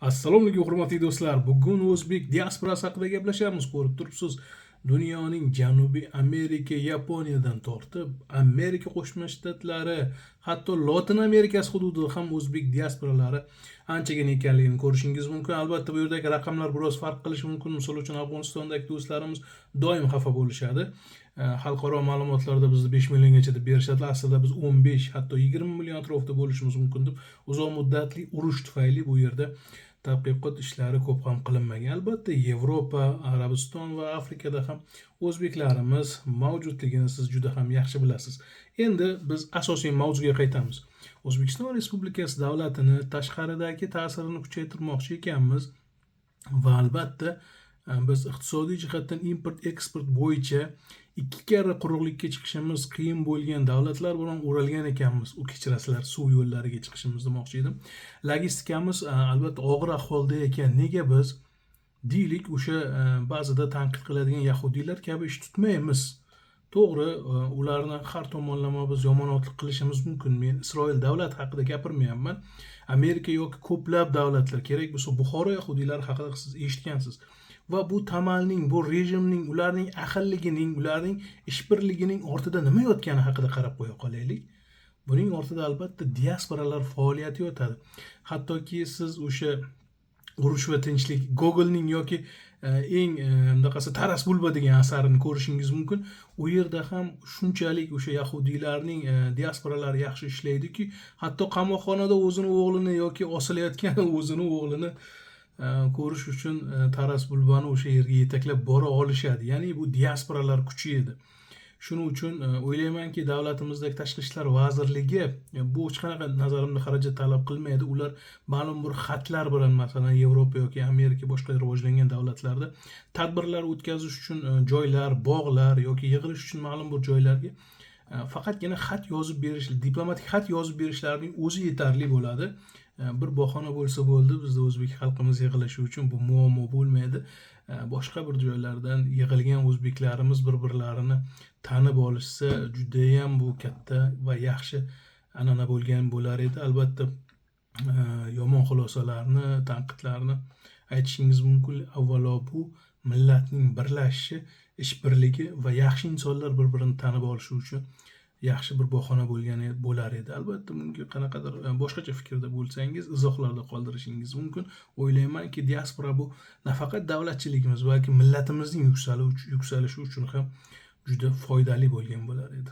Assalomu alaykum hurmatli do'stlar. Bugun o'zbek diasporasi haqida gaplashamiz. Ko'rib turibsiz, dunyoning Janubiy Amerika, Yaponiyadan tortib Amerika Qo'shma Shtatlari, hatto Lotin Amerikasi hududida ham o'zbek diasporalari anchagina ekanligini ko'rishingiz mumkin. Albatta bu yerdagi raqamlar biroz farq qilishi mumkin. Misol uchun Afg'onistondagi do'stlarimiz doim xafa bo'lishadi. Xalqaro ma'lumotlarda bizni 5 milliongacha deb berishadi. Aslida biz 15 hatto 20 million atrofida bo'lishimiz mumkin deb uzoq muddatli urush tufayli bu yerda tadqiqot ishlari ko'p ham qilinmagan. Albatta Yevropa, Arabiston va Afrikada ham o'zbeklarimiz mavjudligini siz juda ham yaxshi bilasiz. Endi biz asosiy mavzuga qaytamiz. O'zbekiston Respublikasi davlatini tashqaridagi ta'sirini kuchaytirmoqchi ekanmiz va albatta biz iqtisodiy jihatdan import-eksport bo'yicha 2 karra quruqlikka chiqishimiz qiyin bo'lgan davlatlar bilan o'ralgan ekanmiz. U kechirasizlar, suv yo'llariga chiqishimiz demoqchi edim. Logistikamiz albatta og'ir ahvolda ekan. Nega biz deylik o'sha ba'zida tanqid qiladigan yahudiylar kabi ish tutmaymiz? To'g'ri, ularni har tomonlama biz yomonotlik qilishimiz mumkin. Men Isroil davlati haqida gapirmayapman. Amerika yoki ko'plab davlatlar, kerak bo'lsa Buxoro yahudiylari haqida siz eshitgansiz. Va bu tamalning, bu rejimning, ularning ahilligining, ularning ishbirligining ortida nima yotgani haqida qarab qo'ya qolaylik. Buning ortida albatta diasporalar faoliyati yotadi. Hattoki siz o'sha urush va tinchlik Google'ning yoki eng bunaqasi Taras Bulba degan asarini ko'rishingiz mumkin. U yerda ham shunchalik o'sha yahudiylarning diasporalari yaxshi ishlaydiki, hatto qamoqxonada o'zini o'g'lini yoki osilayotgan o'zini o'g'lini ko'rish uchun Taras Bulbani o'sha yerga yetaklab bora olishadi. Ya'ni bu diasporalar kuchi edi. Shuning uchun o'ylaymanki, davlatimizdagi Tashqi ishlar vazirligi bu hech qanaqa nazarimda xarajat talab qilmaydi. Ular ma'lum bir xatlar bilan, masalan, Yevropa yoki Amerika boshqa rivojlangan davlatlarda tadbirlar o'tkazish uchun joylar, bog'lar yoki yig'ilish uchun ma'lum bir joylarga faqatgina xat yozib berish, diplomatik xat yozib berishlarining o'zi yetarli bo'ladi. Bir bahona bo'lsa bo'ldi, bizda o'zbek xalqimiz yig'ilishi uchun bu muammo bo'lmaydi. Boshqa bir joylardan yig'ilgan o'zbeklarimiz bir-birlarini tanib olishsa, juda ham bu katta va yaxshi an'ana bo'lgan bo'lar edi. Albatta yomon xulosalarni, tanqidlarni aytishingiz mumkin. Avvalo bu millatning birlashishi, ishbirligi va yaxshi insonlar bir-birini tanib olishi uchun yaxshi bir bahona bo'lar edi. Albatta bunga qanaqadir boshqacha fikrda bo'lsangiz izohlarda qoldirishingiz mumkin. O'ylaymanki, diaspora bu nafaqat davlatchiligimiz, balki millatimizning yuksalishi uchun ham juda foydali bo'lgan bo'lar edi.